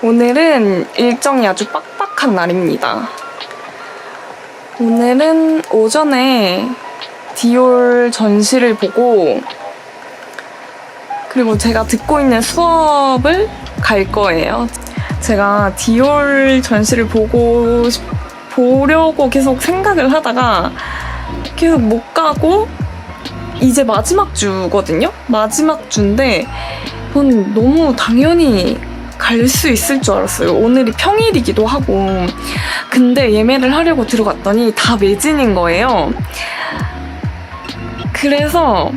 오늘은 일정이 아주 빡빡한 날입니다. 오늘은 오전에 디올 전시를 보고 그리고 제가 듣고 있는 수업을 갈 거예요. 제가 디올 전시를 보려고 계속 생각을 하다가 계속 못 가고 이제 마지막 주거든요? 마지막 주인데 전 너무 당연히 갈 수 있을 줄 알았어요. 오늘이 평일이기도 하고. 근데 예매를 하려고 들어갔더니 다 매진인 거예요. 그래서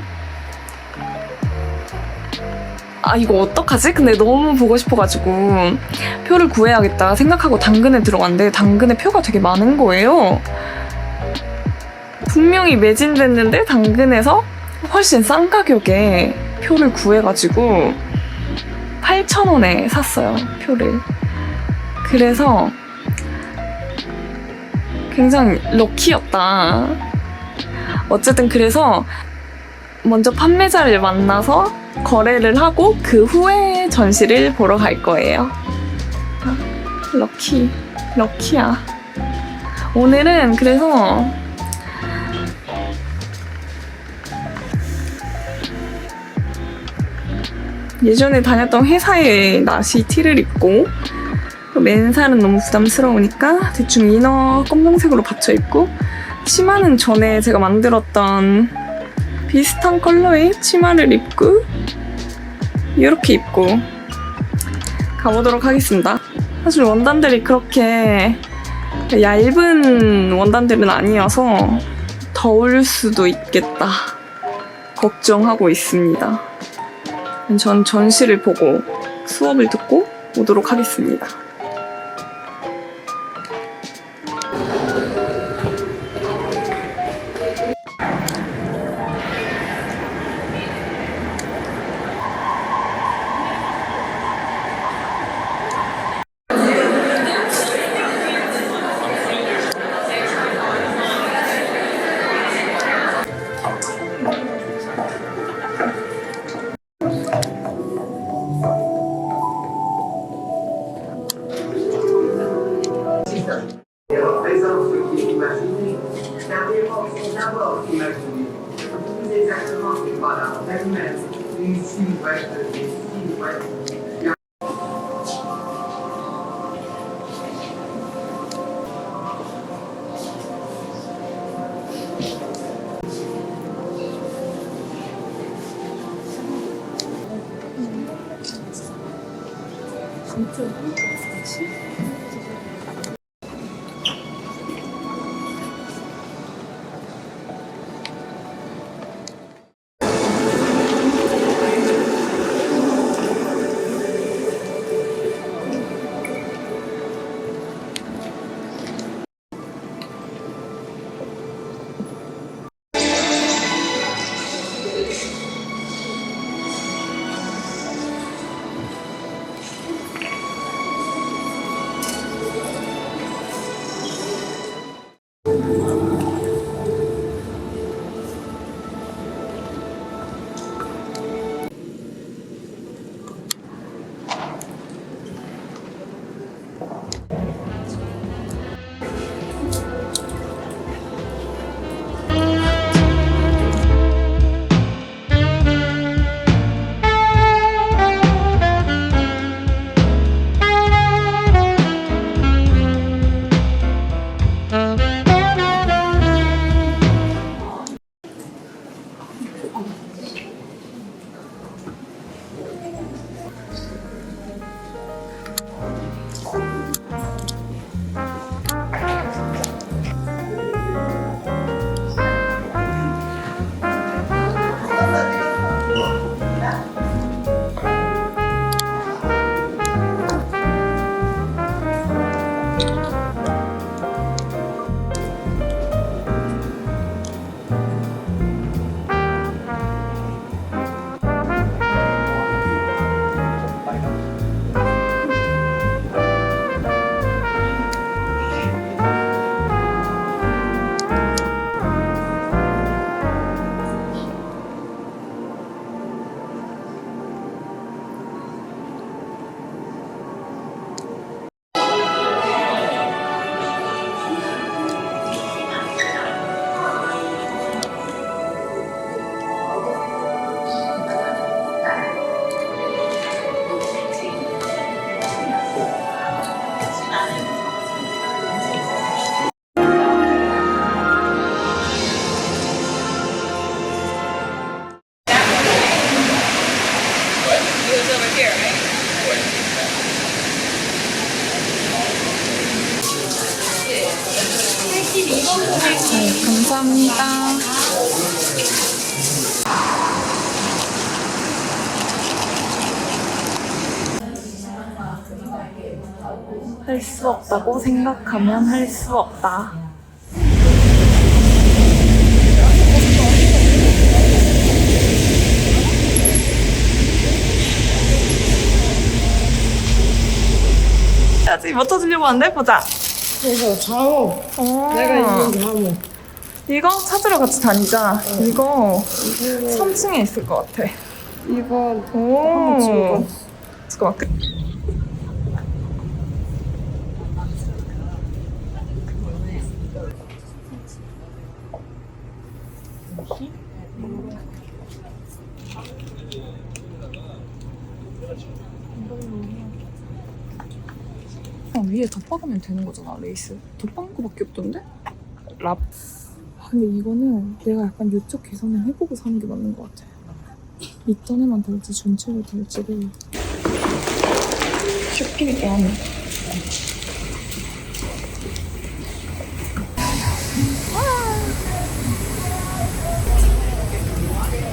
이거 어떡하지? 근데 너무 보고 싶어가지고 표를 구해야겠다 생각하고 당근에 들어갔는데 당근에 표가 되게 많은 거예요. 분명히 매진됐는데 당근에서 훨씬 싼 가격에 표를 구해가지고 8,000원에 샀어요, 표를. 그래서 굉장히 럭키였다. 어쨌든 그래서 먼저 판매자를 만나서 거래를 하고 그 후에 전시를 보러 갈 거예요. 럭키야. 오늘은 그래서 예전에 다녔던 회사의 나시 티를 입고 맨살은 너무 부담스러우니까 대충 이너 검정색으로 받쳐 입고 치마는 전에 제가 만들었던 비슷한 컬러의 치마를 입고 이렇게 입고 가보도록 하겠습니다. 사실 원단들이 그렇게 얇은 원단들은 아니어서 더울 수도 있겠다 걱정하고 있습니다. 전 전시를 보고 수업을 듣고 오도록 하겠습니다. 감사합니다. 할 수 없다고 생각하면 할 수 없다. 아직 맞춰주려고 하는데? 보자. 그래서 장어. 내가 이긴 장어. 이거 찾으러 같이 다니자. 이거 3층에 있을 것 같아. 이거 오. 찍어봐. 잠깐만. 위에 덧박으면 되는 거잖아, 레이스. 덧박는 거밖에 없던데? 랍. 근데 이거는 내가 약간 요쪽 개선을 해보고 사는 게 맞는 것 같아. 밑단에만 달지 전체로 달지를 쇼핑 있게 하네.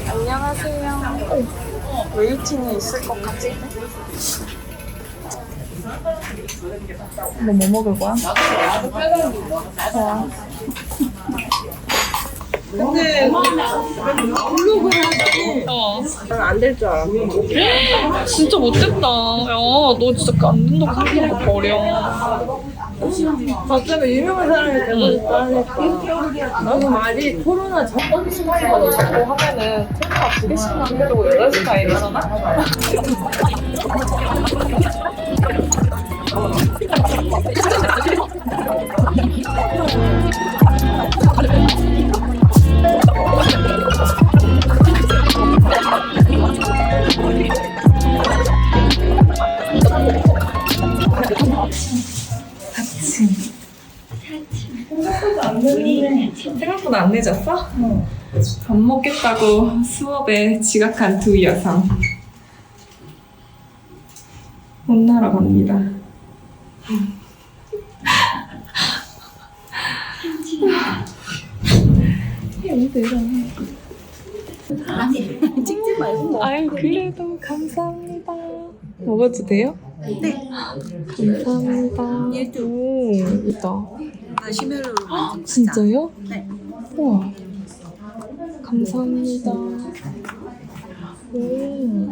안녕하세요. 웨이팅이 있을 것 같은데? 너 뭐 먹을 거야? 좋아. 근데 블로그를 하더니 안 될 줄 알았어. 진짜 못됐다. 야, 너 진짜 안 된다고 생각하는 거 버려. 갑자기 유명한 사람이 되고 싶다 하니까 나도 말이 코로나 전 스타일만 자꾸 하면은 테이크가 2개씩만 해도 8스타일이잖아? 생각보다 안 늦었어? 밥 먹겠다고 수업에 지각한 두 여성. 혼나러 갑니다. 찍지 말고 아유, 그래도 감사합니다. 먹어도 돼요? 네. 감사합니다. 얘도. 오, 있다. 마시멜로로 만든 진짜요? 네. 우와. 감사합니다. 오.